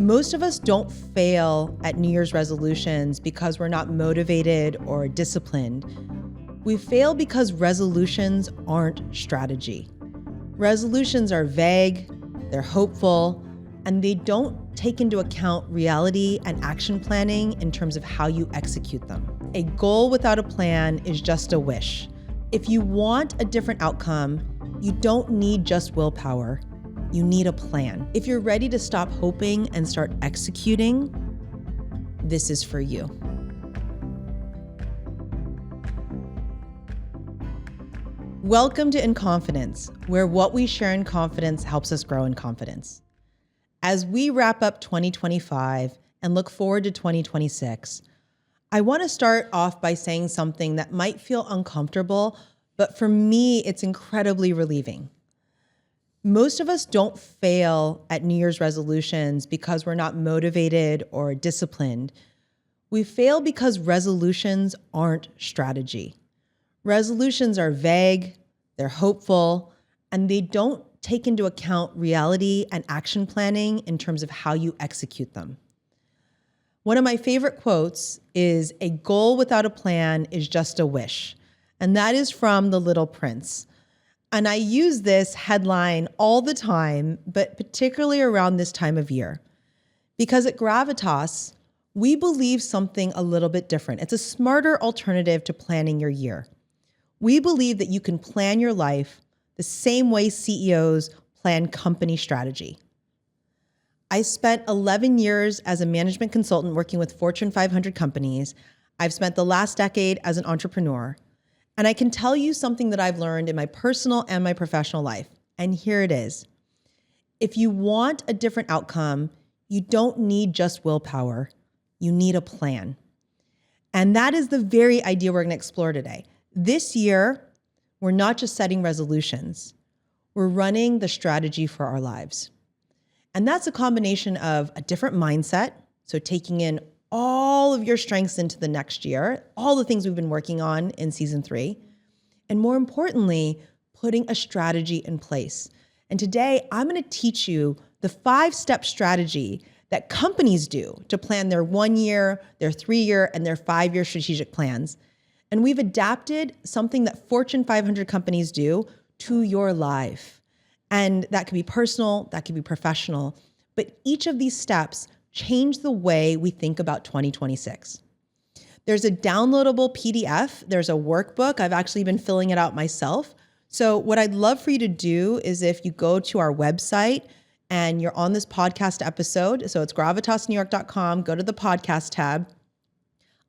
Most of us don't fail at New Year's resolutions because we're not motivated or disciplined. We fail because resolutions aren't strategy. Resolutions are vague, they're hopeful, and they don't take into account reality and action planning in terms of how you execute them. A goal without a plan is just a wish. If you want a different outcome, you don't need just willpower. You need a plan. If you're ready to stop hoping and start executing, this is for you. Welcome to In Confidence, where what we share in confidence helps us grow in confidence. As we wrap up 2025 and look forward to 2026, I want to start off by saying something that might feel uncomfortable, but for me, it's incredibly relieving. Most of us don't fail at New Year's resolutions because we're not motivated or disciplined. We fail because resolutions aren't strategy. Resolutions are vague, they're hopeful, and they don't take into account reality and action planning in terms of how you execute them. One of my favorite quotes is, "A goal without a plan is just a wish." And that is from The Little Prince. And I use this headline all the time, but particularly around this time of year. Because at Gravitas, we believe something a little bit different. It's a smarter alternative to planning your year. We believe that you can plan your life the same way CEOs plan company strategy. I spent 11 years as a management consultant working with Fortune 500 companies. I've spent the last decade as an entrepreneur. And I can tell you something that I've learned in my personal and my professional life. And here it is. If you want a different outcome, you don't need just willpower. You need a plan. And that is the very idea we're going to explore today. This year, we're not just setting resolutions. We're running the strategy for our lives. And that's a combination of a different mindset, so taking in all of your strengths into the next year, all the things we've been working on in season 3, and more importantly, putting a strategy in place. And today, I'm going to teach you the 5-step strategy that companies do to plan their 1-year, their 3-year, and their 5-year strategic plans. And we've adapted something that Fortune 500 companies do to your life. And that could be personal, that could be professional, but each of these steps change the way we think about 2026. There's a downloadable PDF, there's a workbook. I've actually been filling it out myself. So what I'd love for you to do is if you go to our website and you're on this podcast episode, so it's gravitasnewyork.com, go to the podcast tab.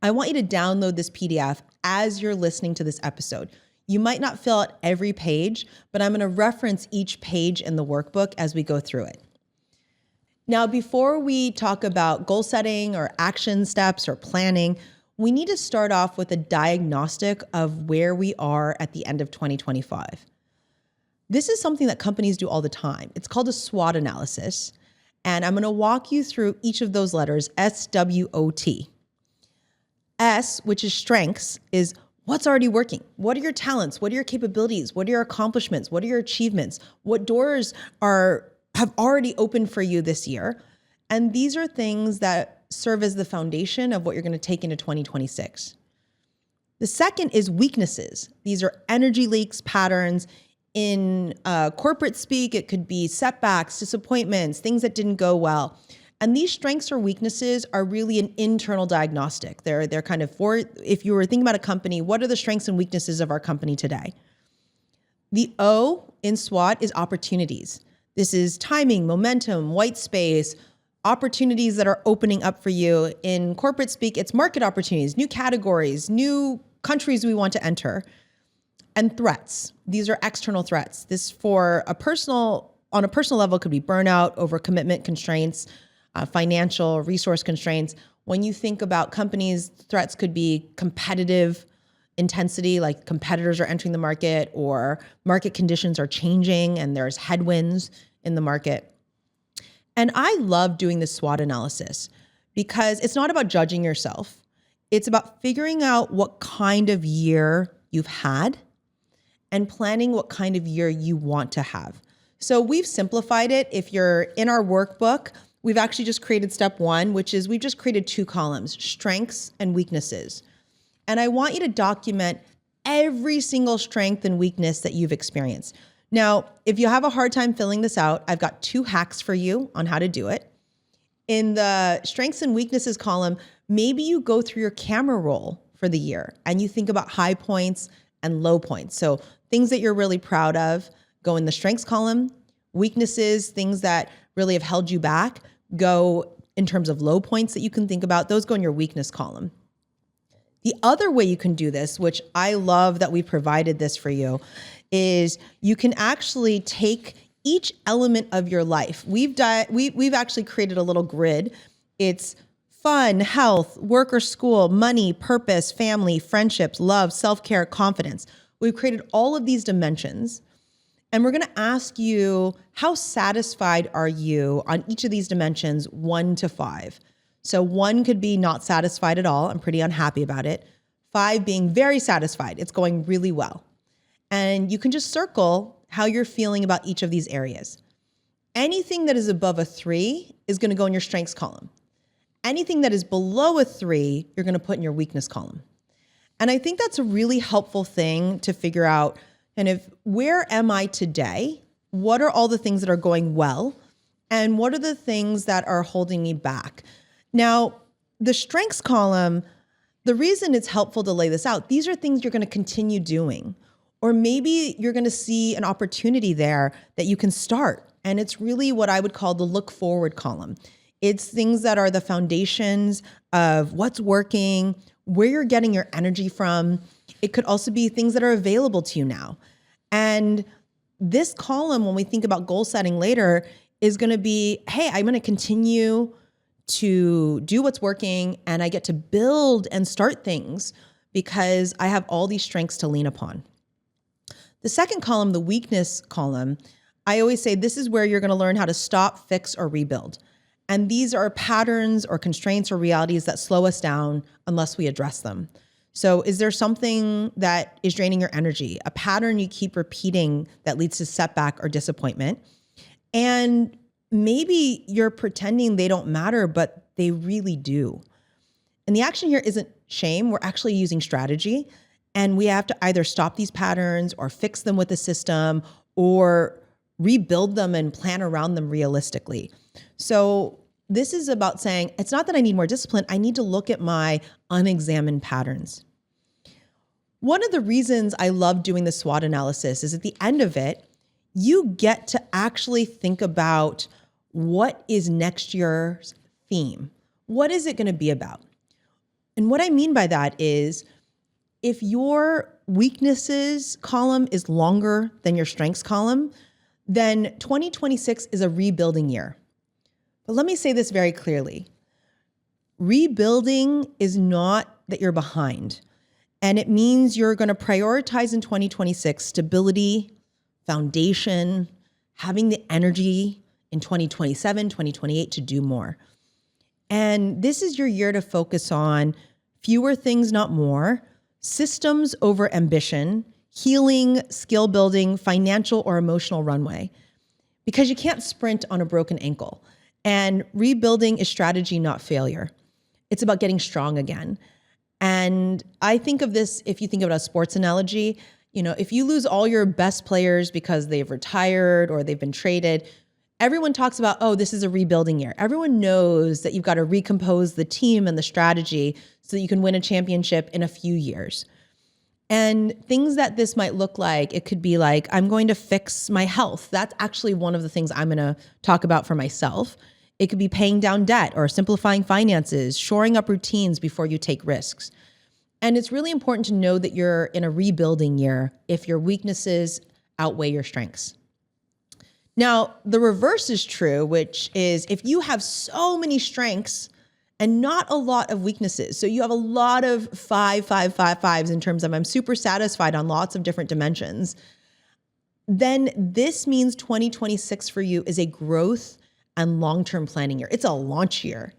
I want you to download this PDF as you're listening to this episode. You might not fill out every page, but I'm going to reference each page in the workbook as we go through it. Now, before we talk about goal setting or action steps or planning, we need to start off with a diagnostic of where we are at the end of 2025. This is something that companies do all the time. It's called a SWOT analysis, and I'm going to walk you through each of those letters, SWOT. S, which is strengths, is what's already working? What are your talents? What are your capabilities? What are your accomplishments? What are your achievements? What doors have already opened for you this year? And these are things that serve as the foundation of what you're going to take into 2026. The second is weaknesses. These are energy leaks, patterns. In corporate speak, it could be setbacks, disappointments, things that didn't go well. And these strengths or weaknesses are really an internal diagnostic. They're kind of for, if you were thinking about a company, what are the strengths and weaknesses of our company today? The O in SWOT is opportunities. This is timing, momentum, white space, opportunities that are opening up for you. In corporate speak, it's market opportunities, new categories, new countries we want to enter. And threats. These are external threats. This on a personal level could be burnout, overcommitment constraints, financial resource constraints. When you think about companies, threats could be competitive intensity, like competitors are entering the market or market conditions are changing and there's headwinds in the market. And I love doing this SWOT analysis because it's not about judging yourself. It's about figuring out what kind of year you've had and planning what kind of year you want to have. So we've simplified it. If you're in our workbook, we've actually just created step 1, which is we've just created 2 columns, strengths and weaknesses. And I want you to document every single strength and weakness that you've experienced. Now, if you have a hard time filling this out, I've got 2 hacks for you on how to do it. In the strengths and weaknesses column, maybe you go through your camera roll for the year and you think about high points and low points. So things that you're really proud of go in the strengths column. Weaknesses, things that really have held you back, go in terms of low points that you can think about. Those go in your weakness column. The other way you can do this, which I love that we provided this for you, is you can actually take each element of your life. We've actually created a little grid. It's fun, health, work or school, money, purpose, family, friendships, love, self-care, confidence. We've created all of these dimensions. And we're going to ask you, how satisfied are you on each of these dimensions, 1 to 5? So 1 could be not satisfied at all. I'm pretty unhappy about it. 5 being very satisfied. It's going really well. And you can just circle how you're feeling about each of these areas. Anything that is above a 3 is going to go in your strengths column. Anything that is below a 3, you're going to put in your weakness column. And I think that's a really helpful thing to figure out. And if, where am I today? What are all the things that are going well? And what are the things that are holding me back? Now, the strengths column, the reason it's helpful to lay this out, these are things you're going to continue doing. Or maybe you're going to see an opportunity there that you can start. And it's really what I would call the look forward column. It's things that are the foundations of what's working, where you're getting your energy from. It could also be things that are available to you now. And this column, when we think about goal setting later, is going to be, hey, I'm going to continue to do what's working and I get to build and start things because I have all these strengths to lean upon. The second column, the weakness column, I always say this is where you're going to learn how to stop, fix, or rebuild. And these are patterns or constraints or realities that slow us down unless we address them. So is there something that is draining your energy, a pattern you keep repeating that leads to setback or disappointment? And maybe you're pretending they don't matter, but they really do. And the action here isn't shame. We're actually using strategy. And we have to either stop these patterns or fix them with a system or rebuild them and plan around them realistically. So this is about saying, it's not that I need more discipline. I need to look at my unexamined patterns. One of the reasons I love doing the SWOT analysis is at the end of it, you get to actually think about what is next year's theme. What is it going to be about? And what I mean by that is, if your weaknesses column is longer than your strengths column, then 2026 is a rebuilding year. But let me say this very clearly. Rebuilding is not that you're behind. And it means you're going to prioritize in 2026 stability, foundation, having the energy in 2027, 2028 to do more. And this is your year to focus on fewer things, not more, systems over ambition, healing, skill building, financial or emotional runway, because you can't sprint on a broken ankle. And rebuilding is strategy, not failure. It's about getting strong again. And I think of this, if you think about a sports analogy, if you lose all your best players because they've retired or they've been traded, everyone talks about, oh, this is a rebuilding year. Everyone knows that you've got to recompose the team and the strategy so that you can win a championship in a few years. And things that this might look like, it could be like, I'm going to fix my health. That's actually one of the things I'm going to talk about for myself. It could be paying down debt or simplifying finances, shoring up routines before you take risks. And it's really important to know that you're in a rebuilding year if your weaknesses outweigh your strengths. Now, the reverse is true, which is if you have so many strengths and not a lot of weaknesses. So you have a lot of 5s in terms of I'm super satisfied on lots of different dimensions. Then this means 2026 for you is a growth and long-term planning year. It's a launch year.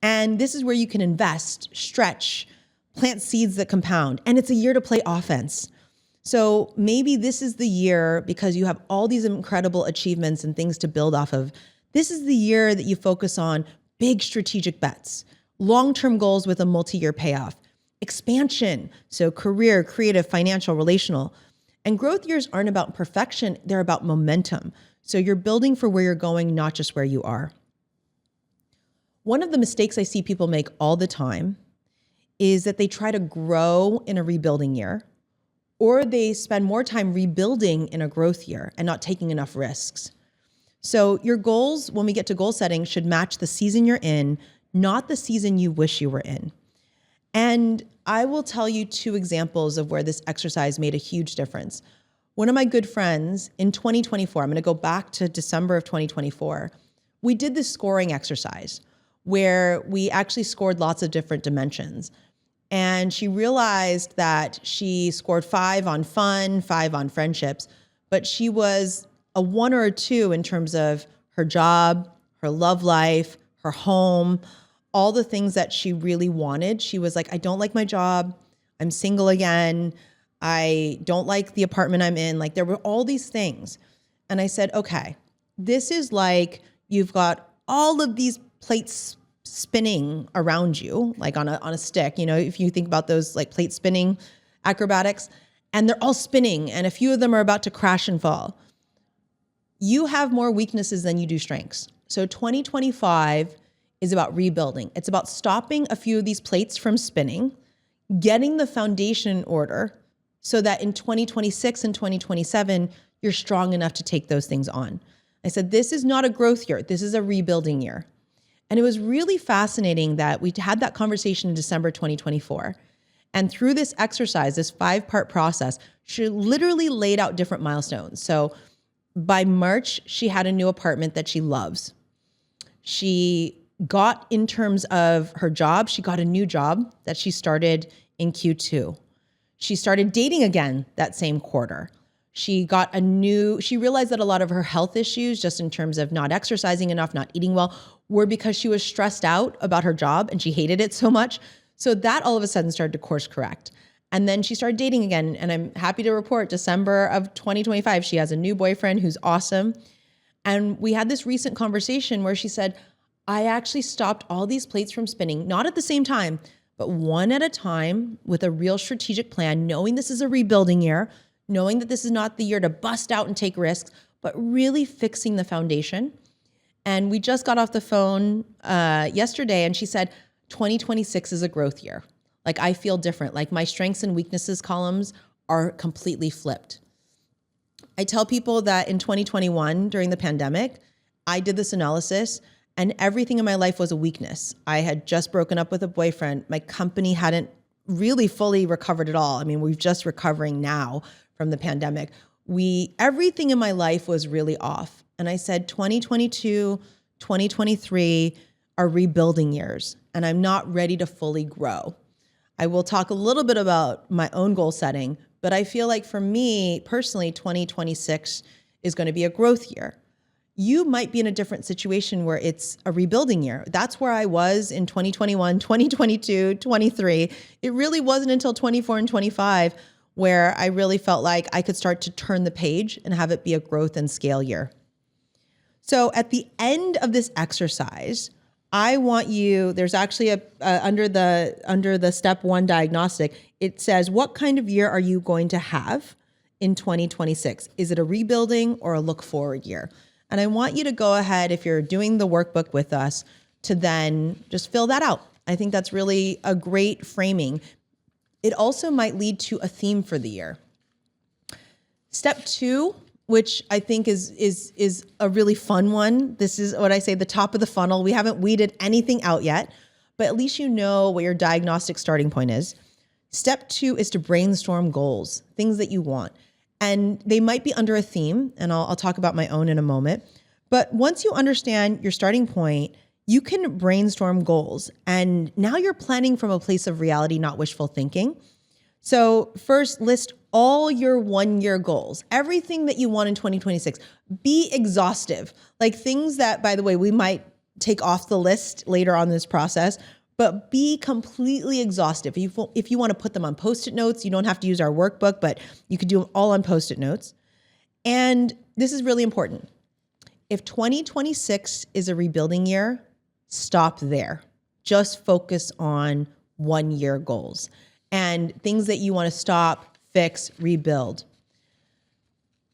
And this is where you can invest, stretch, plant seeds that compound. And it's a year to play offense. So maybe this is the year, because you have all these incredible achievements and things to build off of, This is the year that you focus on big strategic bets, long-term goals with a multi-year payoff, expansion, so career, creative, financial, relational. And growth years aren't about perfection, they're about momentum. So you're building for where you're going, not just where you are. One of the mistakes I see people make all the time is that they try to grow in a rebuilding year, or they spend more time rebuilding in a growth year and not taking enough risks. So your goals, when we get to goal setting, should match the season you're in, not the season you wish you were in. And I will tell you 2 examples of where this exercise made a huge difference. One of my good friends in 2024, I'm going to go back to December of 2024, we did this scoring exercise where we actually scored lots of different dimensions. And she realized that she scored 5 on fun, 5 on friendships, but she was a 1 or a 2 in terms of her job, her love life, her home, all the things that she really wanted. She was like, I don't like my job. I'm single again. I don't like the apartment I'm in. Like, there were all these things. And I said, okay, this is like you've got all of these plates spinning around you, like on a stick. You know, if you think about those like plate spinning acrobatics, and they're all spinning and a few of them are about to crash and fall. You have more weaknesses than you do strengths. So 2025 is about rebuilding. It's about stopping a few of these plates from spinning, getting the foundation in order so that in 2026 and 2027, you're strong enough to take those things on. I said, this is not a growth year. This is a rebuilding year. And it was really fascinating that we had that conversation in December 2024. And through this exercise, this 5-part process, she literally laid out different milestones. So by March, she had a new apartment that she loves. She got, in terms of her job, she got a new job that she started in Q2. She started dating again that same quarter. She realized that a lot of her health issues, just in terms of not exercising enough, not eating well, were because she was stressed out about her job and she hated it so much. So that all of a sudden started to course correct. And then she started dating again. And I'm happy to report December of 2025, she has a new boyfriend who's awesome. And we had this recent conversation where she said, I actually stopped all these plates from spinning, not at the same time, but one at a time with a real strategic plan, knowing this is a rebuilding year, knowing that this is not the year to bust out and take risks, but really fixing the foundation. And we just got off the phone yesterday and she said, 2026 is a growth year. Like, I feel different. Like, my strengths and weaknesses columns are completely flipped. I tell people that in 2021, during the pandemic, I did this analysis and everything in my life was a weakness. I had just broken up with a boyfriend. My company hadn't really fully recovered at all. I mean, we're just recovering now from the pandemic. Everything in my life was really off. And I said, 2022, 2023 are rebuilding years, and I'm not ready to fully grow. I will talk a little bit about my own goal setting, but I feel like for me personally, 2026 is going to be a growth year. You might be in a different situation where it's a rebuilding year. That's where I was in 2021, 2022, 23. It really wasn't until 24 and 25 where I really felt like I could start to turn the page and have it be a growth and scale year. So at the end of this exercise, I want you, there's actually under the step 1 diagnostic, it says, what kind of year are you going to have in 2026? Is it a rebuilding or a look forward year? And I want you to go ahead, if you're doing the workbook with us, to then just fill that out. I think that's really a great framing. It also might lead to a theme for the year. Step 2, which I think is a really fun one. This is what I say, the top of the funnel. We haven't weeded anything out yet, but at least you know what your diagnostic starting point is. Step 2 is to brainstorm goals, things that you want. And they might be under a theme, and I'll talk about my own in a moment. But once you understand your starting point, you can brainstorm goals. And now you're planning from a place of reality, not wishful thinking. So first, list all your 1-year goals, everything that you want in 2026. Be exhaustive, like things that, by the way, we might take off the list later on in this process, but be completely exhaustive. If you want to put them on Post-it notes, you don't have to use our workbook, but you could do them all on Post-it notes. And this is really important. If 2026 is a rebuilding year, stop there. Just focus on 1 year goals and things that you want to stop, fix, rebuild.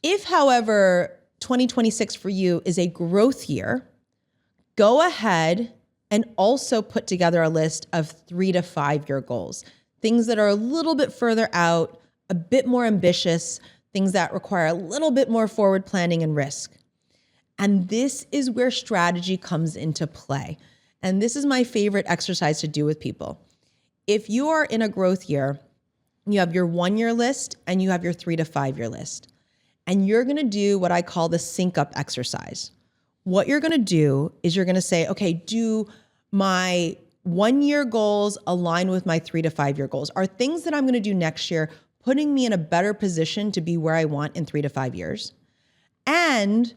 If, however, 2026 for you is a growth year, go ahead and also put together a list of 3 to 5 year goals, things that are a little bit further out, a bit more ambitious, things that require a little bit more forward planning and risk. And this is where strategy comes into play. And this is my favorite exercise to do with people. If you are in a growth year, you have your 1 year list and you have your 3 to 5 year list. And you're gonna do what I call the sync up exercise. What you're gonna do is you're gonna say, okay, do my 1 year goals align with my 3 to 5 year goals? Are things that I'm gonna do next year putting me in a better position to be where I want in 3 to 5 years? And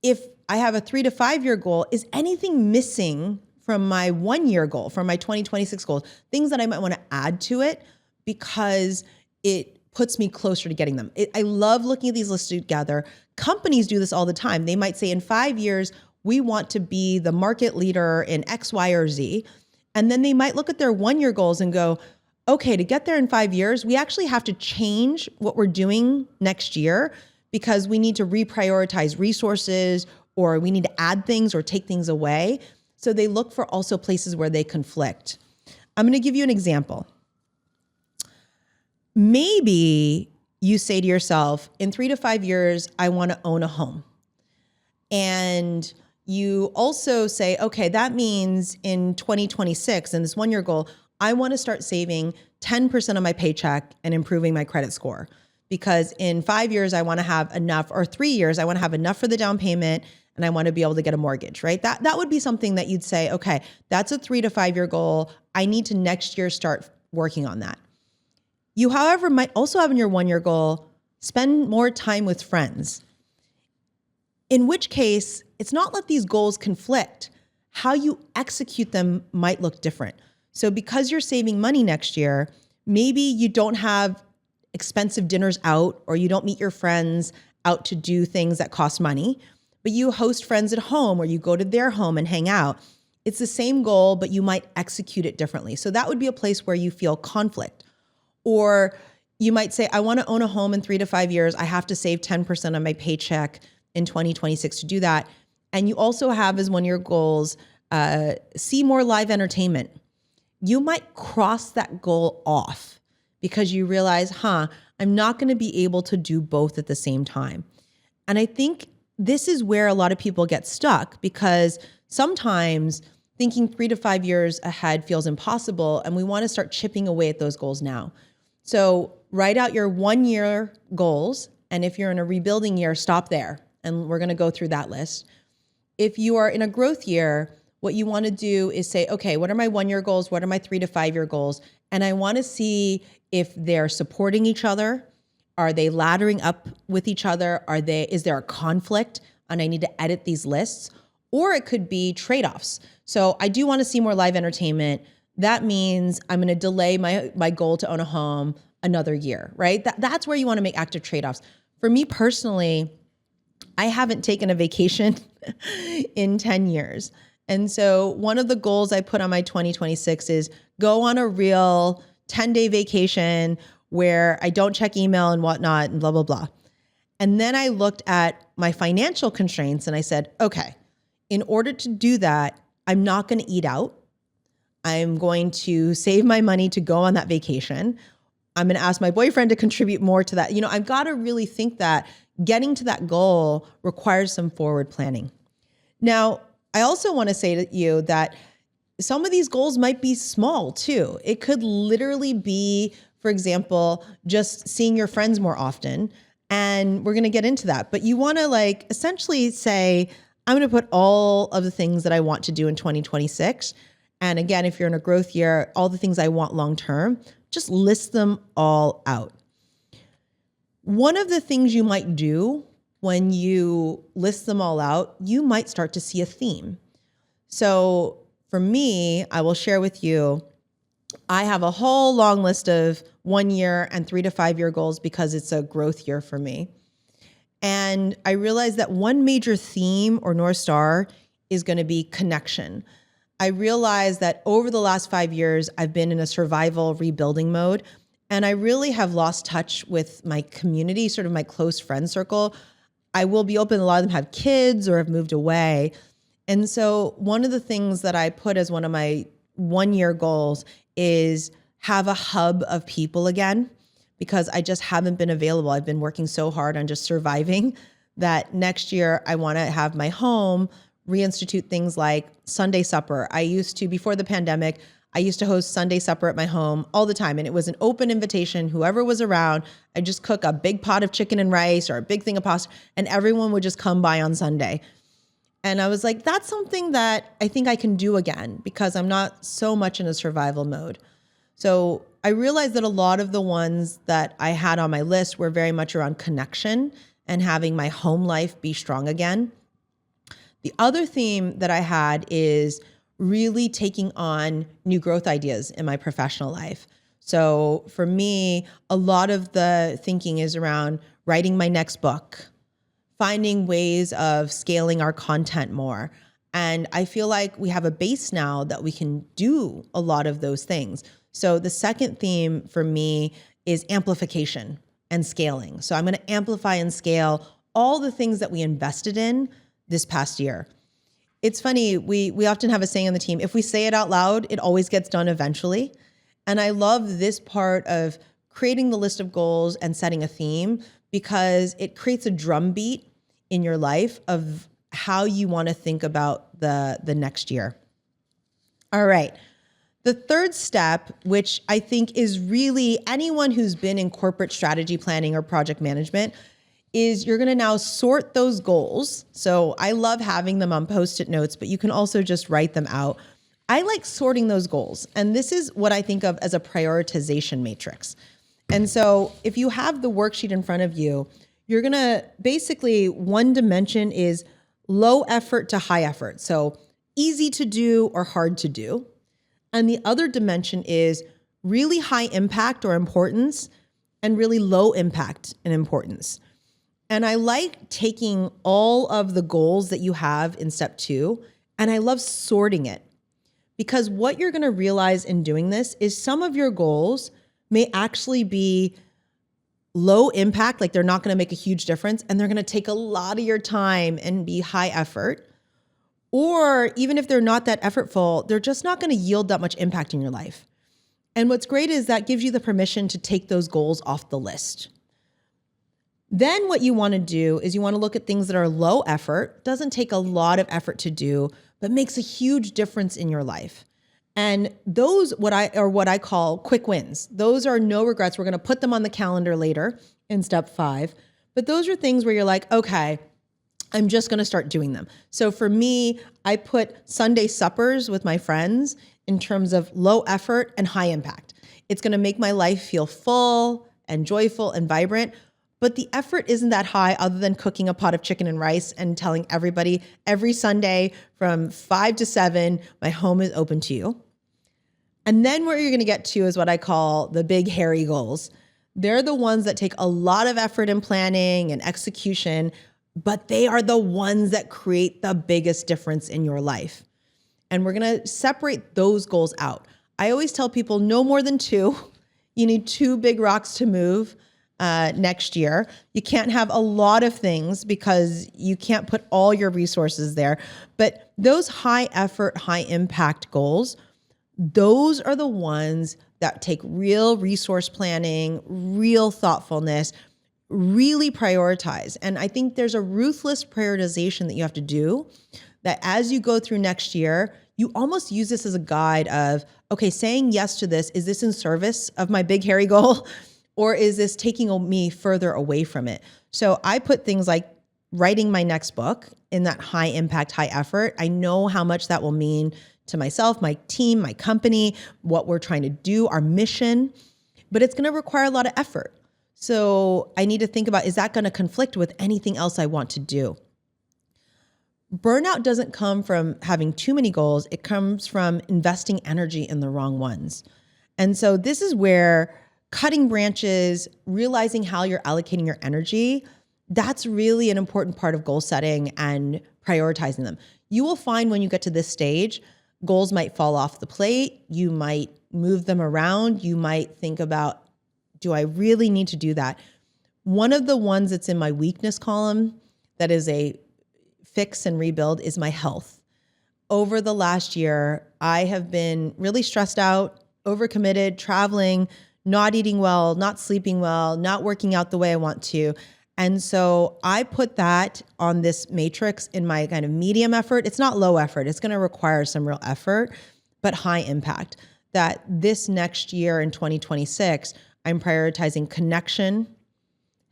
if I have a 3 to 5 year goal, is anything missing from my 1 year goal, from my 2026 goals, things that I might want to add to it because it puts me closer to getting them? I love looking at these lists together. Companies do this all the time. They might say in 5 years, we want to be the market leader in X, Y, or Z. And then they might look at their 1 year goals and go, okay, to get there in 5 years, we actually have to change what we're doing next year because we need to reprioritize resources, or we need to add things or take things away. So they look for also places where they conflict. I'm going to give you an example. Maybe you say to yourself, in 3 to 5 years, I want to own a home. And you also say, okay, that means in 2026, in this 1 year goal, I want to start saving 10% of my paycheck and improving my credit score. Because in 5 years, I want to have enough, or 3 years, I want to have enough for the down payment and I want to be able to get a mortgage, right? That would be something that you'd say, okay, that's a 3 to 5 year goal. I need to next year start working on that. You, however, might also have in your 1 year goal, spend more time with friends. In which case, it's not that these goals conflict. How you execute them might look different. So because you're saving money next year, maybe you don't have expensive dinners out, or you don't meet your friends out to do things that cost money, but you host friends at home or you go to their home and hang out. It's the same goal, but you might execute it differently. So that would be a place where you feel conflict. Or you might say, I want to own a home in 3 to 5 years. I have to save 10% of my paycheck in 2026 to do that. And you also have as one of your goals, see more live entertainment. You might cross that goal off because you realize, I'm not going to be able to do both at the same time. And I think this is where a lot of people get stuck, because sometimes thinking 3 to 5 years ahead feels impossible, and we want to start chipping away at those goals now. So write out your 1 year goals. And if you're in a rebuilding year, stop there. And we're going to go through that list. If you are in a growth year, what you want to do is say, okay, what are my 1 year goals? What are my 3 to 5 year goals? And I want to see if they're supporting each other. Are they laddering up with each other? Is there a conflict and I need to edit these lists? Or it could be trade-offs. So I do want to see more live entertainment. That means I'm going to delay my goal to own a home another year, right? That's where you want to make active trade-offs. For me personally, I haven't taken a vacation in 10 years. And so one of the goals I put on my 2026 is go on a real 10-day vacation where I don't check email and whatnot and blah, blah, blah. And then I looked at my financial constraints and I said, okay, in order to do that, I'm not going to eat out. I'm going to save my money to go on that vacation. I'm going to ask my boyfriend to contribute more to that. I've got to really think that getting to that goal requires some forward planning. Now, I also want to say to you that some of these goals might be small too. It could literally be, for example, just seeing your friends more often. And we're going to get into that. But you want to essentially say, I'm going to put all of the things that I want to do in 2026. And again, if you're in a growth year, all the things I want long-term, just list them all out. One of the things you might do when you list them all out, you might start to see a theme. So for me, I will share with you, I have a whole long list of 1 year and 3 to 5 year goals because it's a growth year for me. And I realized that one major theme or North Star is going to be connection. I realized that over the last 5 years, I've been in a survival rebuilding mode, and I really have lost touch with my community, sort of my close friend circle. I will be open, a lot of them have kids or have moved away. And so one of the things that I put as one of my 1-year goals is have a hub of people again, because I just haven't been available. I've been working so hard on just surviving that next year I want to have my home reinstitute things like Sunday supper. I used to, before the pandemic, I used to host Sunday supper at my home all the time. And it was an open invitation. Whoever was around, I'd just cook a big pot of chicken and rice or a big thing of pasta, and everyone would just come by on Sunday. And I was like, that's something that I think I can do again because I'm not so much in a survival mode. So I realized that a lot of the ones that I had on my list were very much around connection and having my home life be strong again. The other theme that I had is really taking on new growth ideas in my professional life. So for me, a lot of the thinking is around writing my next book, finding ways of scaling our content more. And I feel like we have a base now that we can do a lot of those things. So the second theme for me is amplification and scaling. So I'm going to amplify and scale all the things that we invested in this past year. It's funny, we often have a saying on the team, if we say it out loud, it always gets done eventually. And I love this part of creating the list of goals and setting a theme because it creates a drumbeat in your life of how you want to think about the next year. All right. The third step, which I think is really anyone who's been in corporate strategy planning or project management, is you're going to now sort those goals. So I love having them on Post-it notes, but you can also just write them out. I like sorting those goals. And this is what I think of as a prioritization matrix. And so if you have the worksheet in front of you, you're going to basically, one dimension is low effort to high effort. So easy to do or hard to do. And the other dimension is really high impact or importance and really low impact and importance. And I like taking all of the goals that you have in step 2, and I love sorting it. Because what you're going to realize in doing this is some of your goals may actually be low impact, like they're not going to make a huge difference, and they're going to take a lot of your time and be high effort. Or even if they're not that effortful, they're just not going to yield that much impact in your life. And what's great is that gives you the permission to take those goals off the list. Then what you want to do is you want to look at things that are low effort, doesn't take a lot of effort to do, but makes a huge difference in your life. And those what I call quick wins. Those are no regrets. We're going to put them on the calendar later in step 5. But those are things where you're like, okay, I'm just going to start doing them. So for me, I put Sunday suppers with my friends in terms of low effort and high impact. It's going to make my life feel full and joyful and vibrant. But the effort isn't that high other than cooking a pot of chicken and rice and telling everybody every Sunday from 5 to 7, my home is open to you. And then where you're going to get to is what I call the big hairy goals. They're the ones that take a lot of effort in planning and execution, but they are the ones that create the biggest difference in your life. And we're going to separate those goals out. I always tell people no more than 2. You need 2 big rocks to move next year. You can't have a lot of things because you can't put all your resources there. But those high effort, high impact goals, those are the ones that take real resource planning, real thoughtfulness, really prioritize. And I think there's a ruthless prioritization that you have to do that as you go through next year, you almost use this as a guide of, okay, saying yes to this, is this in service of my big hairy goal? Or is this taking me further away from it? So I put things like writing my next book in that high impact, high effort. I know how much that will mean to myself, my team, my company, what we're trying to do, our mission, but it's going to require a lot of effort. So I need to think about, is that going to conflict with anything else I want to do? Burnout doesn't come from having too many goals. It comes from investing energy in the wrong ones. And so this is where cutting branches, realizing how you're allocating your energy that's really an important part of goal setting and prioritizing them. You will find when you get to this stage, goals might fall off the plate. You might move them around. You might think about, do I really need to do that? One of the ones that's in my weakness column that is a fix and rebuild is my health. Over the last year, I have been really stressed out, overcommitted, traveling, not eating well, not sleeping well, not working out the way I want to. And so I put that on this matrix in my kind of medium effort. It's not low effort. It's going to require some real effort, but high impact. That this next year in 2026, I'm prioritizing connection,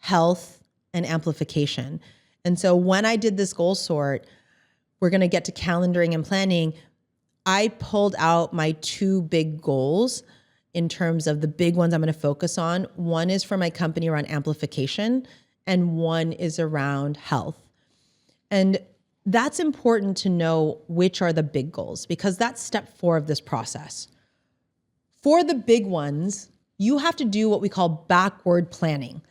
health, and amplification. And so when I did this goal sort, we're going to get to calendaring and planning. I pulled out my two big goals in terms of the big ones I'm going to focus on. One is for my company around amplification, and one is around health. And that's important to know which are the big goals, because that's step 4 of this process. For the big ones, you have to do what we call backward planning.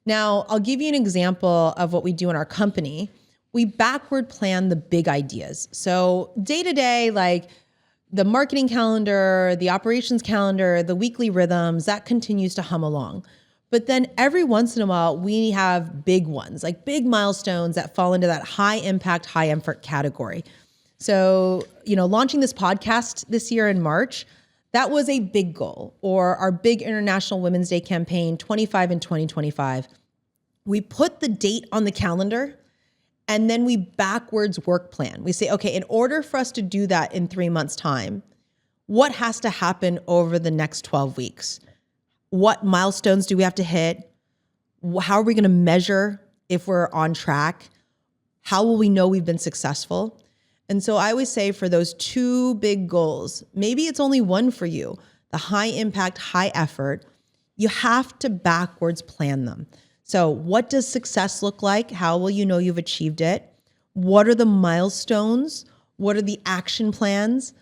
Now, I'll give you an example of what we do in our company. We backward plan the big ideas. So day to day, like the marketing calendar, the operations calendar, the weekly rhythms, that continues to hum along. But then every once in a while, we have big ones, like big milestones that fall into that high impact, high effort category. So, launching this podcast this year in March, that was a big goal. Or our big International Women's Day campaign, 25 in 2025. We put the date on the calendar, and then we backwards work plan. We say, okay, in order for us to do that in 3 months' time, what has to happen over the next 12 weeks? What milestones do we have to hit? How are we going to measure if we're on track? How will we know we've been successful? And so I always say for those two big goals, maybe it's only one for you, the high impact, high effort, you have to backwards plan them. So what does success look like? How will you know you've achieved it? What are the milestones? What are the action plans?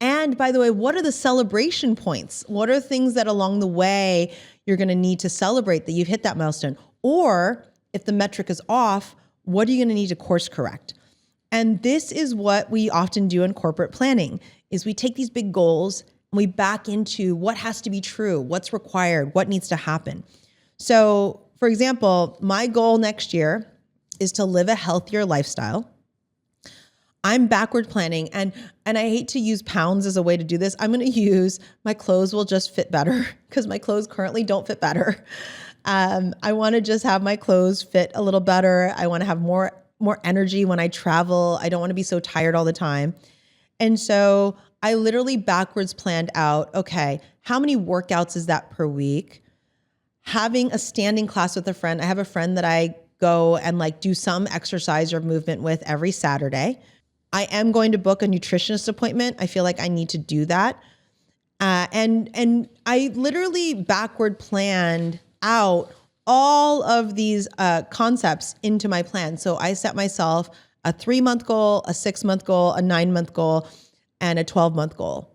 And by the way, what are the celebration points? What are things that along the way you're going to need to celebrate that you've hit that milestone? Or if the metric is off, what are you going to need to course correct? And this is what we often do in corporate planning, is we take these big goals and we back into what has to be true, what's required, what needs to happen. So for example, my goal next year is to live a healthier lifestyle. I'm backward planning, and I hate to use pounds as a way to do this. I'm going to use my clothes will just fit better, because my clothes currently don't fit better. I want to just have my clothes fit a little better. I want to have more energy when I travel. I don't want to be so tired all the time. And so I literally backwards planned out, okay, how many workouts is that per week? Having a standing class with a friend. I have a friend that I go and do some exercise or movement with every Saturday. I am going to book a nutritionist appointment. I feel like I need to do that. And I literally backward planned out all of these concepts into my plan. So I set myself a 3-month goal, a 6-month goal, a 9-month goal, and a 12-month goal.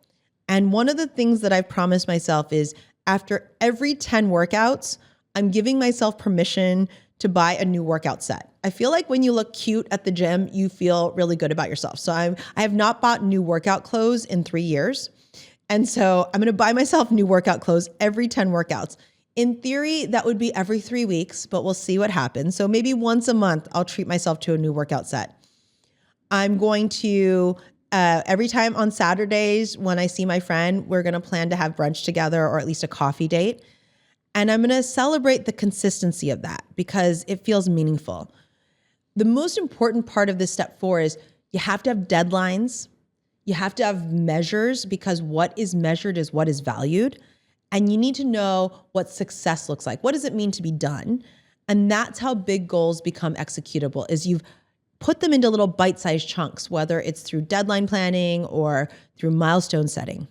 And one of the things that I've promised myself is after every 10 workouts, I'm giving myself permission to buy a new workout set. I feel like when you look cute at the gym, you feel really good about yourself. So I have not bought new workout clothes in 3 years. And so I'm going to buy myself new workout clothes every 10 workouts. In theory, that would be every 3 weeks, but we'll see what happens. So maybe once a month, I'll treat myself to a new workout set. I'm going to, every time on Saturdays when I see my friend, we're going to plan to have brunch together, or at least a coffee date. And I'm going to celebrate the consistency of that because it feels meaningful. The most important part of this step 4 is you have to have deadlines. You have to have measures, because what is measured is what is valued. And you need to know what success looks like. What does it mean to be done? And that's how big goals become executable, is you've put them into little bite-sized chunks, whether it's through deadline planning or through milestone setting.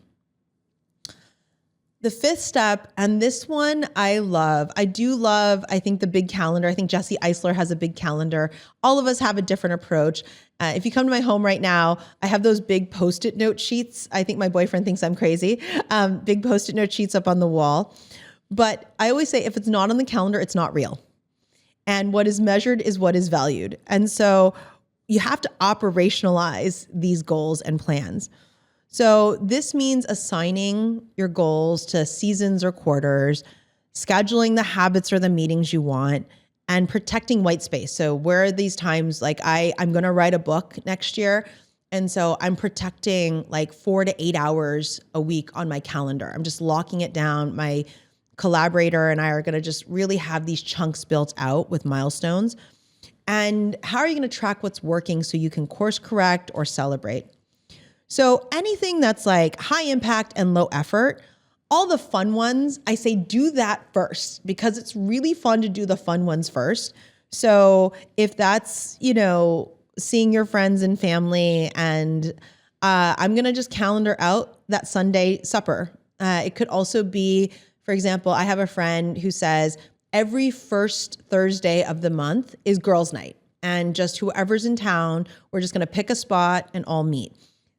The 5th step, and this one I love. I think the big calendar. I think Jesse Eisler has a big calendar. All of us have a different approach. If you come to my home right now, I have those big Post-it note sheets. I think my boyfriend thinks I'm crazy. Big Post-it note sheets up on the wall. But I always say if it's not on the calendar, it's not real. And what is measured is what is valued. And so you have to operationalize these goals and plans. So this means assigning your goals to seasons or quarters, scheduling the habits or the meetings you want, and protecting white space. So where are these times, like I'm going to write a book next year. And so I'm protecting like 4 to 8 hours a week on my calendar. I'm just locking it down. My collaborator and I are going to just really have these chunks built out with milestones. And how are you going to track what's working so you can course correct or celebrate? So anything that's like high impact and low effort, all the fun ones, I say do that first because it's really fun to do the fun ones first. So if that's, seeing your friends and family, and I'm going to just calendar out that Sunday supper. It could also be, for example, I have a friend who says every first Thursday of the month is girls' night. And just whoever's in town, we're just going to pick a spot and all meet.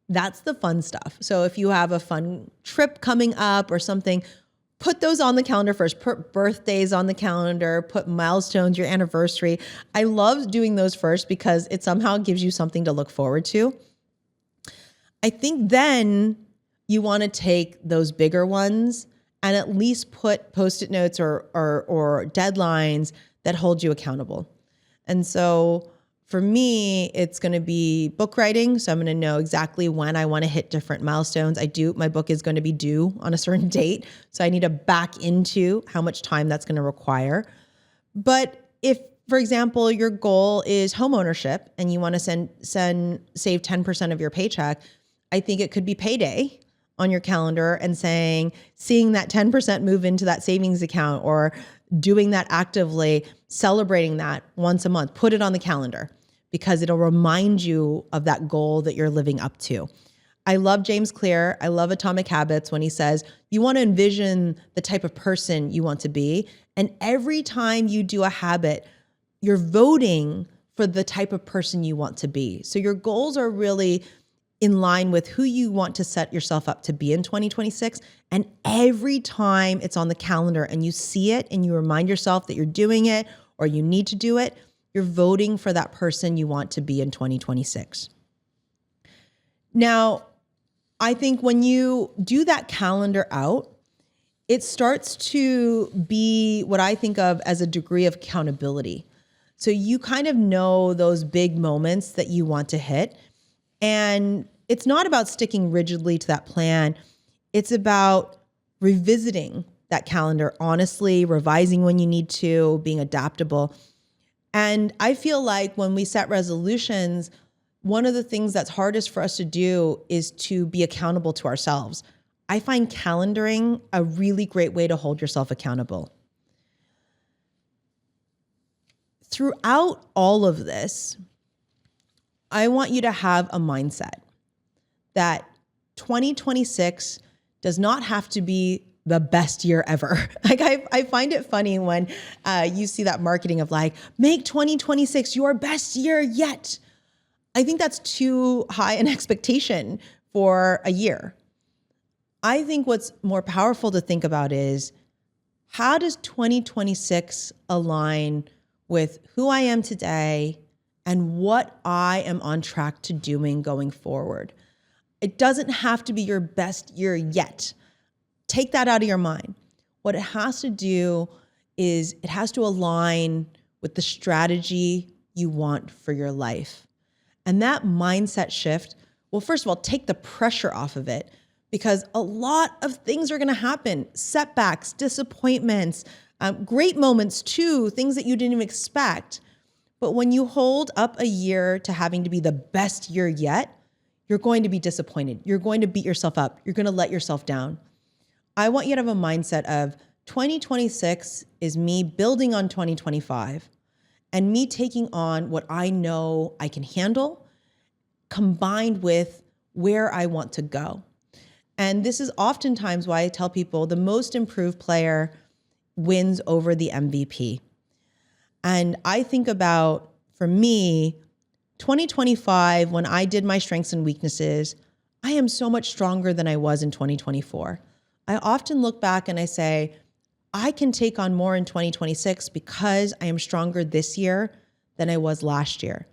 That's the fun stuff. So if you have a fun trip coming up or something, put those on the calendar first. Put birthdays on the calendar, put milestones, your anniversary. I love doing those first because it somehow gives you something to look forward to. I think then you want to take those bigger ones and at least put Post-it notes or deadlines that hold you accountable. And so for me, it's going to be book writing. So I'm going to know exactly when I want to hit different milestones. My book is going to be due on a certain date. So I need to back into how much time that's going to require. But if, for example, your goal is home ownership and you want to save 10% of your paycheck, I think it could be payday on your calendar and seeing that 10% move into that savings account or doing that actively, celebrating that once a month. Put it on the calendar, because it'll remind you of that goal that you're living up to. I love James Clear. I love Atomic Habits when he says, you want to envision the type of person you want to be. And every time you do a habit, you're voting for the type of person you want to be. So your goals are really in line with who you want to set yourself up to be in 2026. And every time it's on the calendar and you see it and you remind yourself that you're doing it or you need to do it, you're voting for that person you want to be in 2026. Now, I think when you do that calendar out, it starts to be what I think of as a degree of accountability. So you kind of know those big moments that you want to hit. And it's not about sticking rigidly to that plan. It's about revisiting that calendar honestly, revising when you need to, being adaptable. And I feel like when we set resolutions, one of the things that's hardest for us to do is to be accountable to ourselves. I find calendaring a really great way to hold yourself accountable. Throughout all of this, I want you to have a mindset that 2026 does not have to be the best year ever. Like I find it funny when you see that marketing of like, make 2026 your best year yet. I think that's too high an expectation for a year. I think what's more powerful to think about is, how does 2026 align with who I am today and what I am on track to doing going forward? It doesn't have to be your best year yet. Take that out of your mind. What it has to do is it has to align with the strategy you want for your life. And that mindset shift will, first of all, take the pressure off of it, because a lot of things are going to happen. Setbacks, disappointments, great moments too, things that you didn't even expect. But when you hold up a year to having to be the best year yet, you're going to be disappointed. You're going to beat yourself up. You're going to let yourself down. I want you to have a mindset of 2026 is me building on 2025 and me taking on what I know I can handle, combined with where I want to go. And this is oftentimes why I tell people the most improved player wins over the MVP. And I think about, for me, 2025, when I did my strengths and weaknesses, I am so much stronger than I was in 2024. I often look back and I say, I can take on more in 2026 because I am stronger this year than I was last year.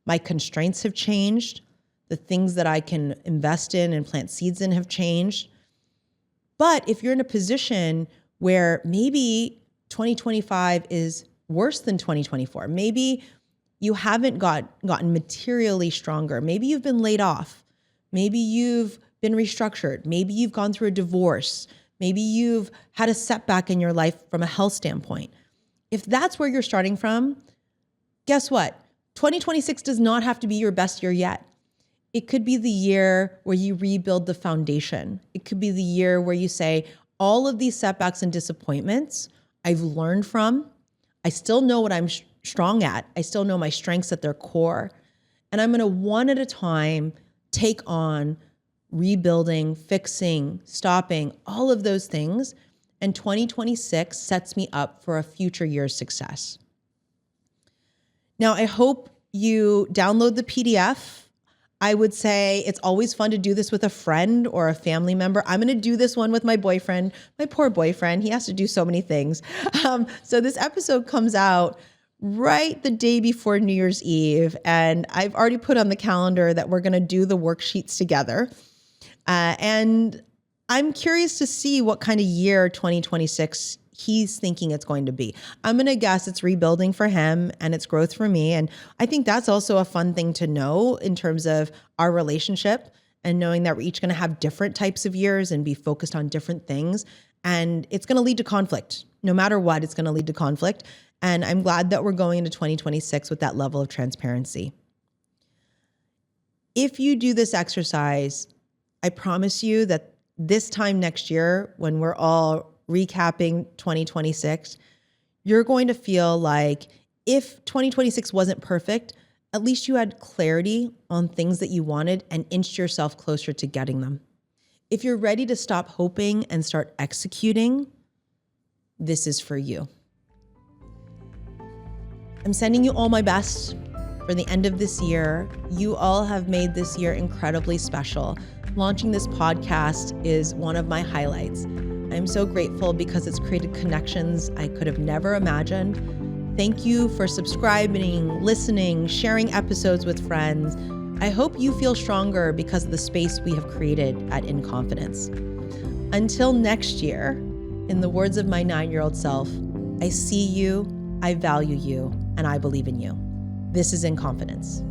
My constraints have changed. The things that I can invest in and plant seeds in have changed. But if you're in a position where maybe 2025 is worse than 2024, maybe you haven't gotten materially stronger, maybe you've been laid off, maybe you've been restructured, maybe you've gone through a divorce, maybe you've had a setback in your life from a health standpoint. If that's where you're starting from, guess what? 2026 does not have to be your best year yet. It could be the year where you rebuild the foundation. It could be the year where you say, all of these setbacks and disappointments I've learned from. I still know what I'm strong at. I still know my strengths at their core. And I'm going to one at a time take on rebuilding, fixing, stopping, all of those things. And 2026 sets me up for a future year's success. Now, I hope you download the PDF. I would say it's always fun to do this with a friend or a family member. I'm going to do this one with my boyfriend, my poor boyfriend. He has to do so many things. So this episode comes out right the day before New Year's Eve. And I've already put on the calendar that we're going to do the worksheets together. And I'm curious to see what kind of year 2026 he's thinking it's going to be. I'm going to guess it's rebuilding for him and it's growth for me. And I think that's also a fun thing to know in terms of our relationship and knowing that we're each going to have different types of years and be focused on different things. And it's going to lead to conflict. No matter what, it's going to lead to conflict. And I'm glad that we're going into 2026 with that level of transparency. If you do this exercise, I promise you that this time next year, when we're all recapping 2026, you're going to feel like if 2026 wasn't perfect, at least you had clarity on things that you wanted and inched yourself closer to getting them. If you're ready to stop hoping and start executing, this is for you. I'm sending you all my best for the end of this year. You all have made this year incredibly special. Launching this podcast is one of my highlights. I'm so grateful because it's created connections I could have never imagined. Thank you for subscribing, listening, sharing episodes with friends. I hope you feel stronger because of the space we have created at In Confidence. Until next year, in the words of my 9-year-old self, I see you, I value you, and I believe in you. This is In Confidence.